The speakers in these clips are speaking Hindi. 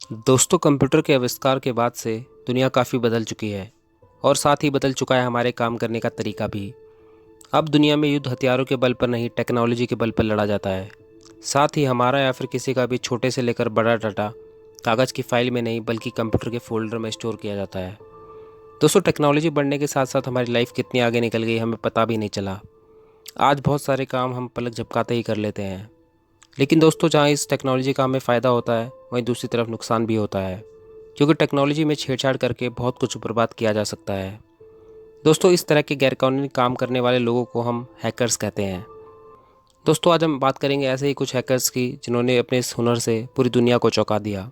दोस्तों, कंप्यूटर के आविष्कार के बाद से दुनिया काफ़ी बदल चुकी है और साथ ही बदल चुका है हमारे काम करने का तरीका भी। अब दुनिया में युद्ध हथियारों के बल पर नहीं, टेक्नोलॉजी के बल पर लड़ा जाता है। साथ ही हमारा या फिर किसी का भी छोटे से लेकर बड़ा डाटा कागज़ की फाइल में नहीं बल्कि कंप्यूटर के फोल्डर में स्टोर किया जाता है। दोस्तों, टेक्नोलॉजी बढ़ने के साथ साथ हमारी लाइफ कितनी आगे निकल गई हमें पता भी नहीं चला। आज बहुत सारे काम हम पलक झपकाते ही कर लेते हैं। लेकिन दोस्तों, जहाँ इस टेक्नोलॉजी का हमें फ़ायदा होता है वहीं दूसरी तरफ नुकसान भी होता है, क्योंकि टेक्नोलॉजी में छेड़छाड़ करके बहुत कुछ बर्बाद किया जा सकता है। दोस्तों, इस तरह के गैरकानूनी काम करने वाले लोगों को हम हैकर्स कहते हैं। दोस्तों, आज हम बात करेंगे ऐसे ही कुछ हैकर्स की जिन्होंने अपने इस हुनर से पूरी दुनिया को चौंका दिया।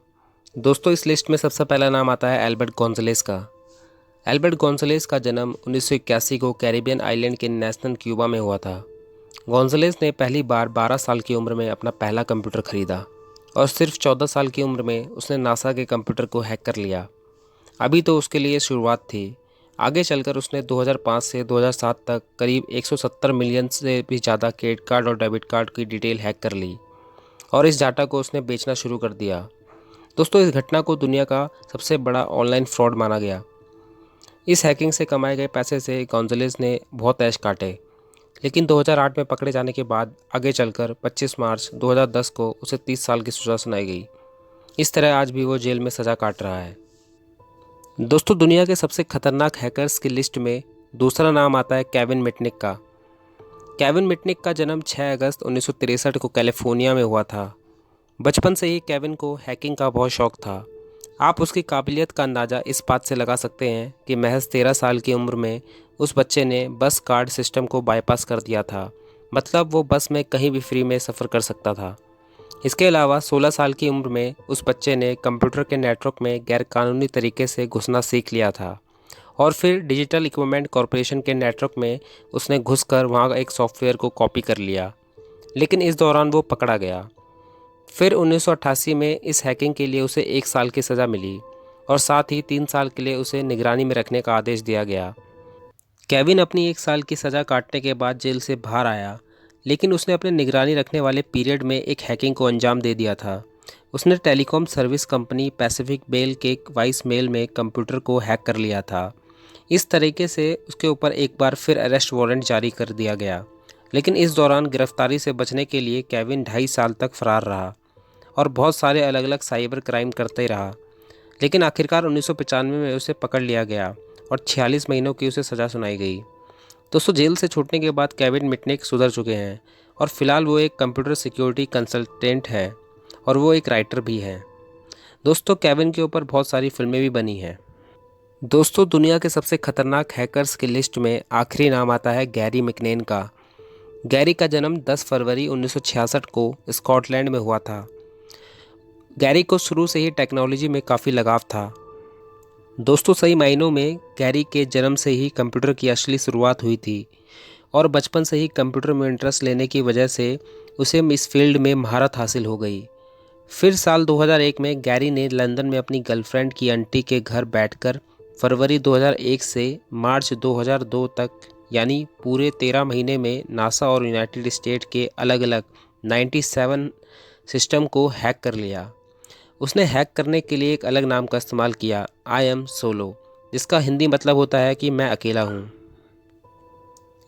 दोस्तों, इस लिस्ट में सबसे पहला नाम आता है एल्बर्ट गोंजलेस का। एल्बर्ट गोंजलेस का जन्म 1981 को कैरिबियन आइलैंड के नेशनल क्यूबा में हुआ था। गोंजलेस ने पहली बार 12 साल की उम्र में अपना पहला कंप्यूटर खरीदा और सिर्फ 14 साल की उम्र में उसने नासा के कंप्यूटर को हैक कर लिया। अभी तो उसके लिए शुरुआत थी। आगे चलकर उसने 2005 से 2007 तक करीब 170 मिलियन से भी ज़्यादा क्रेडिट कार्ड और डेबिट कार्ड की डिटेल हैक कर ली और इस डाटा को उसने बेचना शुरू कर दिया। दोस्तों, इस घटना को दुनिया का सबसे बड़ा ऑनलाइन फ्रॉड माना गया। इस हैकिंग से कमाए गए पैसे से गोंजलेस ने बहुत ऐश काटे, लेकिन 2008 में पकड़े जाने के बाद आगे चलकर 25 मार्च 2010 को उसे 30 साल की सज़ा सुनाई गई। इस तरह आज भी वो जेल में सज़ा काट रहा है। दोस्तों, दुनिया के सबसे खतरनाक हैकर्स की लिस्ट में दूसरा नाम आता है केविन मिटनिक का। केविन मिटनिक का जन्म 6 अगस्त 1963 को कैलिफोर्निया में हुआ था। बचपन से ही केविन को हैकिंग का बहुत शौक था। आप उसकी काबिलियत का अंदाज़ा इस बात से लगा सकते हैं कि महज 13 साल की उम्र में उस बच्चे ने बस कार्ड सिस्टम को बाईपास कर दिया था। मतलब वो बस में कहीं भी फ्री में सफ़र कर सकता था। इसके अलावा 16 साल की उम्र में उस बच्चे ने कंप्यूटर के नेटवर्क में गैरकानूनी तरीके से घुसना सीख लिया था और फिर डिजिटल इक्विपमेंट कॉरपोरेशन के नेटवर्क में उसने घुसकर वहां एक सॉफ्टवेयर को कॉपी कर लिया। लेकिन इस दौरान वो पकड़ा गया। फिर 1988 में इस हैकिंग के लिए उसे 1 साल की सज़ा मिली और साथ ही 3 साल के लिए उसे निगरानी में रखने का आदेश दिया गया। केविन अपनी 1 साल की सज़ा काटने के बाद जेल से बाहर आया, लेकिन उसने अपने निगरानी रखने वाले पीरियड में एक हैकिंग को अंजाम दे दिया था। उसने telecom service company Pacific Bell के वॉइस मेल में कंप्यूटर को हैक कर लिया था। इस तरीके से उसके ऊपर एक बार फिर अरेस्ट वारंट जारी कर दिया गया। लेकिन इस दौरान गिरफ्तारी से बचने के लिए केविन 2.5 साल तक फरार रहा और बहुत सारे अलग अलग साइबर क्राइम करते ही रहा। लेकिन आखिरकार 1995 में उसे पकड़ लिया गया और 46 महीनों की उसे सज़ा सुनाई गई। दोस्तों, जेल से छूटने के बाद केविन मिटनिक सुधर चुके हैं और फिलहाल वो एक कंप्यूटर सिक्योरिटी कंसल्टेंट है और वो एक राइटर भी है। दोस्तों, केविन के ऊपर बहुत सारी फिल्में भी बनी हैं। दोस्तों, दुनिया के सबसे खतरनाक हैकर्स की लिस्ट में आखिरी नाम आता है गैरी मिकनेन का। गैरी का जन्म 10 फरवरी 1966 को स्कॉटलैंड में हुआ था। गैरी को शुरू से ही टेक्नोलॉजी में काफ़ी लगाव था। दोस्तों, सही मायनों में गैरी के जन्म से ही कंप्यूटर की असली शुरुआत हुई थी और बचपन से ही कंप्यूटर में इंटरेस्ट लेने की वजह से उसे इस फील्ड में महारत हासिल हो गई। फिर साल 2001 में गैरी ने लंदन में अपनी गर्लफ्रेंड की आंटी के घर बैठकर फरवरी 2001 से मार्च 2002 तक, यानी पूरे 13 महीने में नासा और यूनाइटेड स्टेट के अलग अलग 97 सिस्टम को हैक कर लिया। उसने हैक करने के लिए एक अलग नाम का इस्तेमाल किया, आई एम सोलो, जिसका हिंदी मतलब होता है कि मैं अकेला हूँ।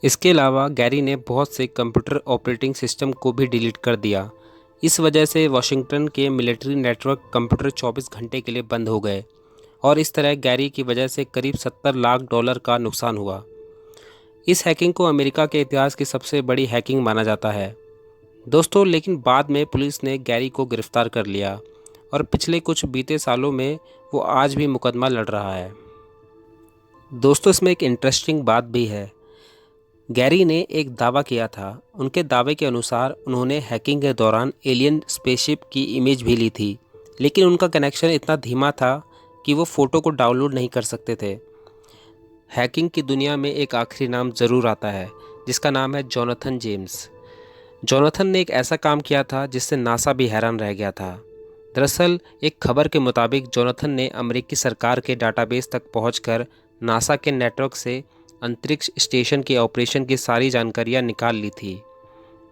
इसके अलावा गैरी ने बहुत से कंप्यूटर ऑपरेटिंग सिस्टम को भी डिलीट कर दिया। इस वजह से वाशिंगटन के मिलिट्री नेटवर्क कंप्यूटर 24 घंटे के लिए बंद हो गए और इस तरह गैरी की वजह से करीब $70 लाख का नुकसान हुआ। इस हैकिंग को अमेरिका के इतिहास की सबसे बड़ी हैकिंग माना जाता है। दोस्तों, लेकिन बाद में पुलिस ने गैरी को गिरफ्तार कर लिया और पिछले कुछ बीते सालों में वो आज भी मुकदमा लड़ रहा है। दोस्तों, इसमें एक इंटरेस्टिंग बात भी है। गैरी ने एक दावा किया था। उनके दावे के अनुसार उन्होंने हैकिंग के दौरान एलियन स्पेसशिप की इमेज भी ली थी, लेकिन उनका कनेक्शन इतना धीमा था कि वो फ़ोटो को डाउनलोड नहीं कर सकते थे। हैकिंग की दुनिया में एक आखिरी नाम ज़रूर आता है, जिसका नाम है जोनाथन जेम्स। जोनाथन ने एक ऐसा काम किया था जिससे नासा भी हैरान रह गया था। दरअसल एक खबर के मुताबिक जोनाथन ने अमेरिकी सरकार के डाटाबेस तक पहुंचकर नासा के नेटवर्क से अंतरिक्ष स्टेशन के ऑपरेशन की सारी जानकारियां निकाल ली थी,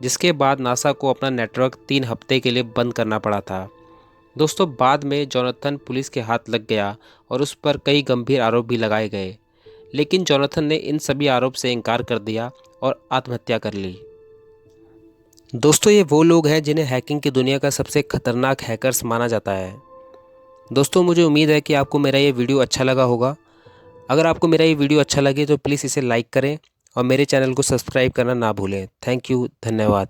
जिसके बाद नासा को अपना नेटवर्क 3 हफ्ते के लिए बंद करना पड़ा था। दोस्तों बाद में जोनाथन पुलिस के हाथ लग गया और उस पर कई गंभीर आरोप भी लगाए गए, लेकिन जोनाथन ने इन सभी आरोप से इनकार कर दिया और आत्महत्या कर ली। दोस्तों ये वो लोग हैं जिन्हें हैकिंग की दुनिया का सबसे खतरनाक हैकर्स माना जाता है। दोस्तों मुझे उम्मीद है कि आपको मेरा ये वीडियो अच्छा लगा होगा। अगर आपको मेरा ये वीडियो अच्छा लगे तो प्लीज़ इसे लाइक करें और मेरे चैनल को सब्सक्राइब करना ना भूलें। थैंक यू, धन्यवाद।